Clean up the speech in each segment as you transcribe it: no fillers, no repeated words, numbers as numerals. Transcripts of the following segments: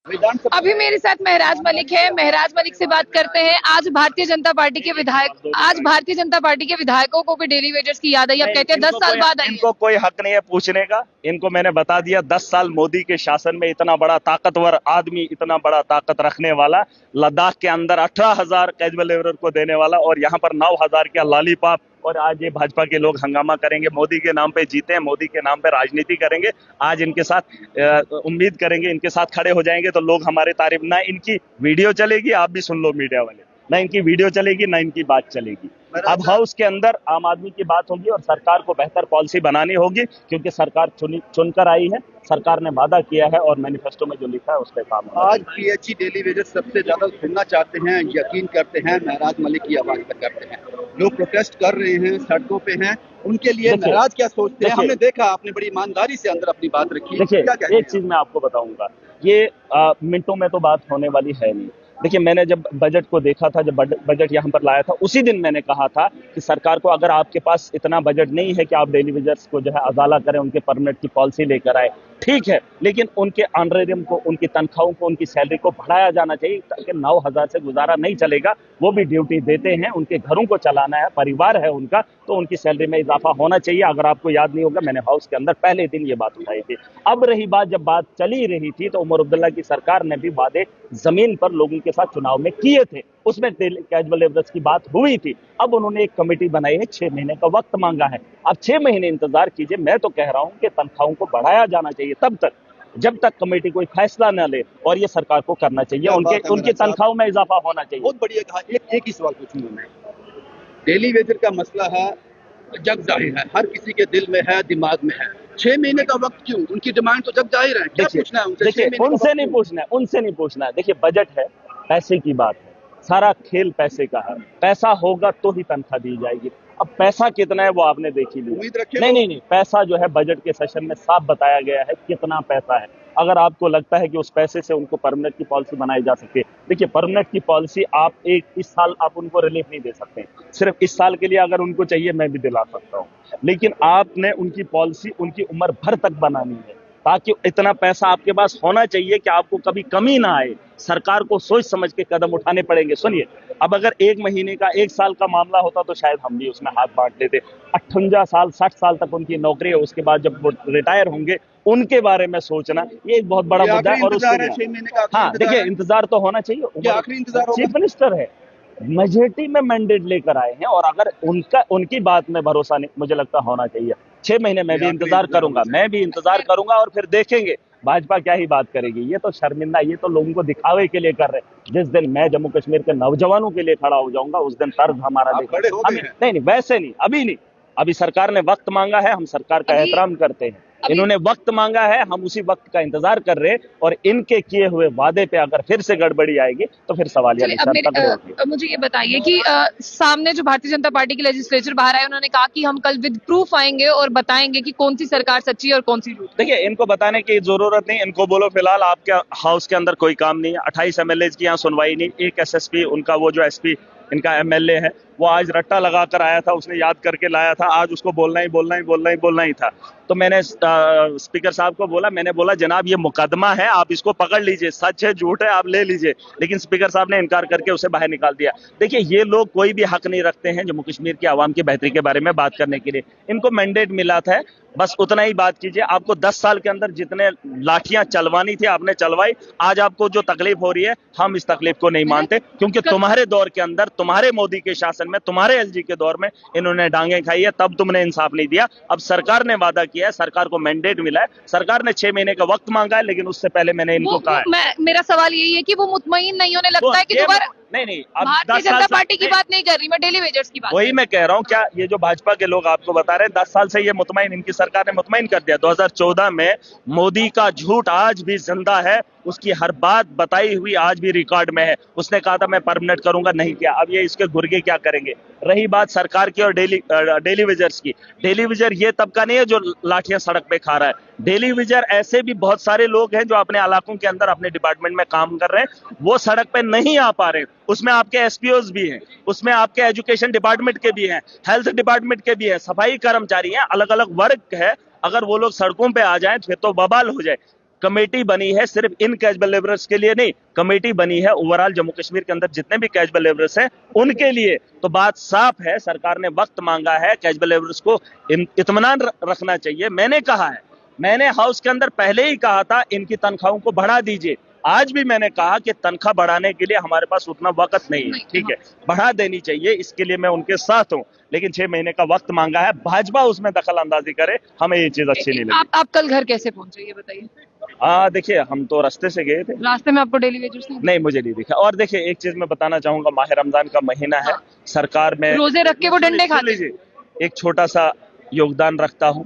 विधानसभा अभी मेरे साथ महराज मलिक है। महराज मलिक से बात करते हैं। आज भारतीय जनता पार्टी के विधायकों को भी डेली वेजर्स की याद आई। अब कहते हैं 10 साल बाद आई है। इनको कोई हक नहीं है पूछने का। इनको मैंने बता दिया, 10 साल मोदी के शासन में इतना बड़ा ताकतवर आदमी, इतना बड़ा ताकत रखने वाला, लद्दाख के अंदर 18,000 कैजुअल लेबरर को देने वाला, और यहाँ पर 9,000 का लॉलीपॉप। और आज ये भाजपा के लोग हंगामा करेंगे, मोदी के नाम पे जीते हैं, मोदी के नाम पे राजनीति करेंगे। आज इनके साथ उम्मीद करेंगे, इनके साथ खड़े हो जाएंगे तो लोग हमारे तारीफ, ना इनकी वीडियो चलेगी, आप भी सुन लो मीडिया वाले, ना इनकी वीडियो चलेगी ना इनकी बात चलेगी। अब हाउस के अंदर आम आदमी की बात होगी और सरकार को बेहतर पॉलिसी बनानी होगी, क्योंकि सरकार चुनकर आई है, सरकार ने वादा किया है और मैनिफेस्टो में जो लिखा है उस पर काम होगा। आज पीएचई डेली वेजर सबसे ज्यादा सुनना चाहते हैं, यकीन करते हैं, महराज मलिक की आवाज तक करते हैं। लोग प्रोटेस्ट कर रहे हैं, सड़कों पे हैं, उनके लिए महराज क्या सोचते हैं? हमने देखा आपने बड़ी ईमानदारी से अंदर अपनी बात रखी। देखिए, एक चीज मैं आपको बताऊंगा, ये मिनटों में तो बात होने वाली है नहीं। देखिए, मैंने जब बजट को देखा था, जब बजट यहाँ पर लाया था, उसी दिन मैंने कहा था कि सरकार को, अगर आपके पास इतना बजट नहीं है कि आप डेली वेजर्स को जो है अजाला करें, उनके परमानेंट की पॉलिसी लेकर आए, ठीक है, लेकिन उनके ऑनरेरियम को, उनकी तनख्वाहों को, उनकी सैलरी को बढ़ाया जाना चाहिए, ताकि 9,000 से गुजारा नहीं चलेगा। वो भी ड्यूटी देते हैं, उनके घरों को चलाना है, परिवार है उनका, तो उनकी सैलरी में इजाफा होना चाहिए। अगर आपको याद नहीं होगा, मैंने हाउस के अंदर पहले दिन ये बात उठाई थी। अब रही बात, जब बात चली रही थी तो उमर अब्दुल्ला की सरकार ने भी वादे जमीन पर लोगों के साथ चुनाव में किए थे, उसमें कैजुअल लेबरर्स की बात हुई थी। अब उन्होंने एक कमेटी बनाई है, 6 महीने का वक्त मांगा है। अब 6 महीने इंतजार कीजिए। मैं तो कह रहा हूं कि तनख्वाहों को बढ़ाया जाना चाहिए तब तक, जब तक कमेटी कोई फैसला न ले, और ये सरकार को करना चाहिए, उनकी तनख्वाहों में इजाफा होना चाहिए। बहुत बढ़िया कहा। एक ही सवाल पूछूंगा मैं, डेली वेजर का मसला है, जग जाहिर है, हर किसी के दिल में है, दिमाग में है। 6 महीने का वक्त क्यों? उनकी डिमांड तो जग जाहिर है, क्या पूछना है उनसे? देखिए, उनसे नहीं पूछना है। देखिए, बजट है, पैसे की बात है, सारा खेल पैसे का है। पैसा होगा तो ही तनख्वाह दी जाएगी। अब पैसा कितना है वो आपने देख ही लिया। नहीं, पैसा जो है बजट के सेशन में साफ बताया गया है कितना पैसा है। अगर आपको लगता है कि उस पैसे से उनको परमानेंट की पॉलिसी बनाई जा सकती है, देखिए, परमानेंट की पॉलिसी आप इस साल आप उनको रिलीफ नहीं दे सकते। सिर्फ इस साल के लिए अगर उनको चाहिए, मैं भी दिला सकता हूँ, लेकिन आपने उनकी पॉलिसी उनकी उम्र भर तक बनानी है, ताकि इतना पैसा आपके पास होना चाहिए कि आपको कभी कमी ना आए। सरकार को सोच समझ के कदम उठाने पड़ेंगे। सुनिए, अब अगर 1 महीने का, 1 साल का मामला होता तो शायद हम भी उसमें हाथ बांट लेते। 58 साल 60 साल तक उनकी नौकरी है, उसके बाद जब वो रिटायर होंगे उनके बारे में सोचना, ये एक बहुत बड़ा मुद्दा है। और हाँ, देखिए, इंतजार तो होना चाहिए। आखिरी इंतजार चीफ मिनिस्टर है, मेजोरिटी में मैंडेट लेकर आए हैं, और अगर उनकी बात में भरोसा नहीं, मुझे लगता होना चाहिए। 6 महीने मैं भी इंतजार करूंगा, और फिर देखेंगे भाजपा क्या ही बात करेगी। ये तो शर्मिंदा, ये तो लोगों को दिखावे के लिए कर रहे हैं। जिस दिन मैं जम्मू कश्मीर के नौजवानों के लिए खड़ा हो जाऊंगा, उस दिन तर्ज हमारा देखा। नहीं, वैसे नहीं, अभी नहीं। अभी सरकार ने वक्त मांगा है, हम सरकार का एहतराम करते हैं। इन्होंने वक्त मांगा है, हम उसी वक्त का इंतजार कर रहे हैं, और इनके किए हुए वादे पे अगर फिर से गड़बड़ी आएगी तो फिर सवालिया निशान तगड़े होंगे। मुझे ये बताइए कि सामने जो भारतीय जनता पार्टी के लेजिस्लेचर बाहर आए, उन्होंने कहा कि हम कल विद प्रूफ आएंगे और बताएंगे कि कौन सी सरकार सच्ची है और कौन सी झूठी। देखिए, इनको बताने की जरूरत नहीं। इनको बोलो फिलहाल आपके हाउस के अंदर कोई काम नहीं है, 28 MLA की यहाँ सुनवाई नहीं। एक SSP, उनका वो जो SP इनका MLA है, वो आज रट्टा लगाकर आया था, उसने याद करके लाया था, आज उसको बोलना ही था। तो मैंने स्पीकर साहब को बोला, मैंने बोला, जनाब ये मुकदमा है, आप इसको पकड़ लीजिए, सच है झूठ है आप ले लीजिए। लेकिन स्पीकर साहब ने इनकार करके उसे बाहर निकाल दिया। देखिए, ये लोग कोई भी हक नहीं रखते हैं जम्मू कश्मीर की आवाम की बेहतरी के बारे में बात करने के लिए। इनको मैंडेट मिला था, बस उतना ही बात कीजिए। आपको 10 साल के अंदर जितने लाठियां चलवानी थी आपने चलवाई। आज आपको जो तकलीफ हो रही है, हम इस तकलीफ को नहीं मानते, क्योंकि तुम्हारे दौर के अंदर, तुम्हारे मोदी के शासन में, तुम्हारे LG के दौर में इन्होंने डांगे खाई है, तब तुमने इंसाफ नहीं दिया। अब सरकार ने वादा किया है, सरकार को मैंडेट मिला है, सरकार ने 6 महीने का वक्त मांगा है, लेकिन उससे पहले मैंने इनको कहा है। मेरा सवाल यही है कि वो मुतमईन नहीं होने लगता है कि दोबारा नहीं, अब भारतीय जनता पार्टी की बात नहीं कर रही मैं, डेली वेजर्स की बात। वही मैं कह रहा हूँ, क्या ये जो भाजपा के लोग आपको बता रहे हैं 10 साल से ये मुतमईन, इनकी सरकार ने मुतमईन कर दिया। 2014 में मोदी का झूठ आज भी जिंदा है, उसकी हर बात बताई हुई आज भी रिकॉर्ड में है। उसने कहा था मैं परमानेंट करूंगा, नहीं किया। अब ये इसके गुर्गे क्या करेंगे। रही बात सरकार की और डेली वेजर्स की, डेली वेजर ये तबका नहीं है जो लाठियां सड़क पे खा रहा है। डेली वेजर ऐसे भी बहुत सारे लोग हैं जो अपने इलाकों के अंदर अपने डिपार्टमेंट में काम कर रहे हैं, वो सड़क पे नहीं आ पा रहे। उसमें आपके SPOs भी हैं, उसमें आपके एजुकेशन डिपार्टमेंट के भी हैं, हेल्थ डिपार्टमेंट के भी हैं, सफाई कर्मचारी हैं, अलग अलग वर्ग है। अगर वो लोग सड़कों पे आ जाएं फिर तो बवाल हो जाए। कमेटी बनी है सिर्फ इन कैजुअल लेबरर्स के लिए नहीं, कमेटी बनी है ओवरऑल जम्मू कश्मीर के अंदर जितने भी कैजुअल लेबरर्स हैं उनके लिए। तो बात साफ है, सरकार ने वक्त मांगा है, कैजुअल लेबरर्स को इत्मीनान रखना चाहिए। मैंने कहा है, मैंने हाउस के अंदर पहले ही कहा था इनकी तनख्वाहों को बढ़ा दीजिए। आज भी मैंने कहा कि तनख्वाह बढ़ाने के लिए हमारे पास उतना वक्त नहीं है, ठीक है, बढ़ा देनी चाहिए, इसके लिए मैं उनके साथ हूं, लेकिन 6 महीने का वक्त मांगा है। भाजपा उसमें दखल अंदाजी करे, हमें ये चीज अच्छी नहीं लगी। आप कल घर कैसे पहुंचे ये बताइए? देखिए हम तो रास्ते से गए थे, रास्ते में आपको डेली वेजर्स नहीं मुझे नहीं दिखा। और देखिए एक चीज मैं बताना चाहूंगा, माह रमजान का महीना है, सरकार में रोजे रख के वो डंडे खाते हैं। एक छोटा सा योगदान रखता हूं,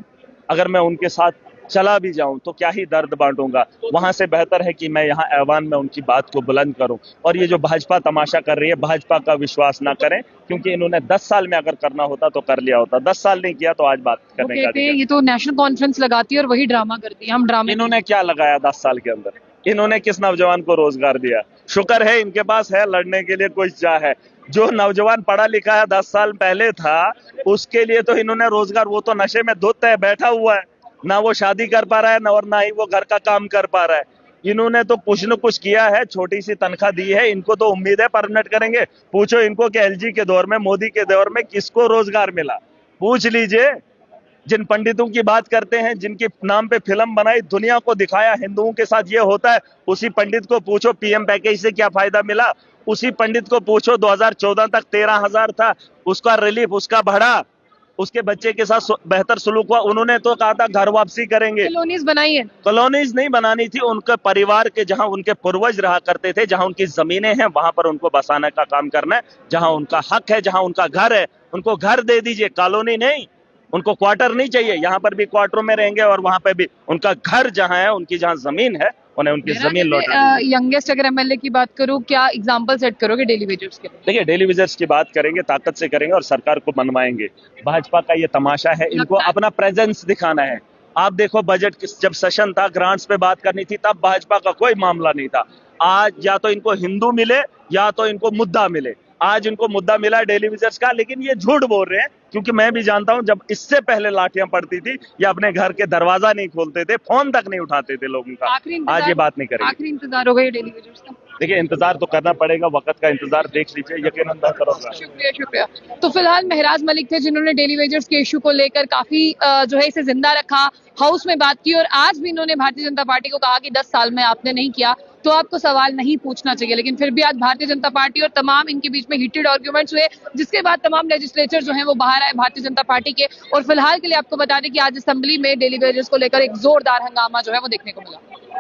अगर मैं उनके साथ चला भी जाऊं तो क्या ही दर्द बांटूंगा। वहां से बेहतर है कि मैं यहाँ ऐवान में उनकी बात को बुलंद करूं। और ये जो भाजपा तमाशा कर रही है, भाजपा का विश्वास ना करें, क्योंकि इन्होंने 10 साल में अगर करना होता तो कर लिया होता। 10 साल नहीं किया तो आज बात करने का ये तो नेशनल कॉन्फ्रेंस लगाती है और वही ड्रामा करती है। हम ड्रामे इन्होंने क्या लगाया 10 साल के अंदर? इन्होंने किस नौजवान को रोजगार दिया? शुक्र है इनके पास है लड़ने के लिए कोई चाह है। जो नौजवान पढ़ा लिखा है 10 साल पहले था, उसके लिए तो इन्होंने रोजगार, वो तो नशे में धुत है, बैठा हुआ है, ना वो शादी कर पा रहा है और ना ही वो घर का काम कर पा रहा है। इन्होंने तो कुछ न कुछ किया है, छोटी सी तनख्वाह दी है, इनको तो उम्मीद है परमानेंट करेंगे। पूछो इनको कि एलजी के दौर में, मोदी के दौर में किसको रोजगार मिला, पूछ लीजिए। जिन पंडितों की बात करते हैं, जिनके नाम पे फिल्म बनाई, दुनिया को दिखाया हिंदुओं के साथ ये होता है, उसी पंडित को पूछो पीएम पैकेज से क्या फायदा मिला। उसी पंडित को पूछो 2014 तक 13,000 था, उसका रिलीफ, उसका बढ़ा, उसके बच्चे के साथ बेहतर सुलूक हुआ। उन्होंने तो कहा था घर वापसी करेंगे। कॉलोनीज बनाई है, कॉलोनीज नहीं बनानी थी, उनके परिवार के जहां उनके पूर्वज रहा करते थे, जहां उनकी जमीनें हैं, वहां पर उनको बसाने का काम करना है। जहां उनका हक है, जहां उनका घर है, उनको घर दे दीजिए, कॉलोनी नहीं। उनको क्वार्टर नहीं चाहिए, यहाँ पर भी क्वार्टरों में रहेंगे और वहां पर भी उनका घर जहां है, उनकी जहां जमीन है, उन्हें उनकी जमीन लौटा। यंगेस्ट अगर एमएलए की बात करूं, क्या एग्जांपल सेट करोगे डेली वेजर्स के लिए? देखिए डेली वेजर्स की बात करेंगे, ताकत से करेंगे और सरकार को मनवाएंगे। भाजपा का ये तमाशा है, इनको अपना प्रेजेंस दिखाना है। आप देखो बजट जब सेशन था, ग्रांट्स पे बात करनी थी, तब भाजपा का कोई मामला नहीं था। आज या तो इनको हिंदू मिले या तो इनको मुद्दा मिले। आज इनको मुद्दा मिला डेली वेजर्स का, लेकिन ये झूठ बोल रहे हैं, क्योंकि मैं भी जानता हूं जब इससे पहले लाठियां पड़ती थी, ये अपने घर के दरवाजा नहीं खोलते थे, फोन तक नहीं उठाते थे लोगों का। आज ये बात नहीं करेंगे। आखिरी इंतजार होगा ये डेली वेजर्स का? देखिए इंतजार तो करना पड़ेगा, वक्त का इंतजार देख लीजिए, यकीनन बेहतर होगा। शुक्रिया शुक्रिया। तो फिलहाल महराज मलिक थे जिन्होंने डेली वेजर्स के इशू को लेकर काफी जो है इसे जिंदा रखा, हाउस में बात की, और आज भी इन्होंने भारतीय जनता पार्टी को कहा कि 10 साल में आपने नहीं किया तो आपको सवाल नहीं पूछना चाहिए। लेकिन फिर भी आज भारतीय जनता पार्टी और तमाम इनके बीच में हीटेड आर्ग्यूमेंट्स हुए, जिसके बाद तमाम लेजिस्लेचर जो हैं वो बाहर आए भारतीय जनता पार्टी के। और फिलहाल के लिए आपको बता दें कि आज असेंबली में डेली वेजर्स को लेकर एक जोरदार हंगामा जो है वो देखने को मिला।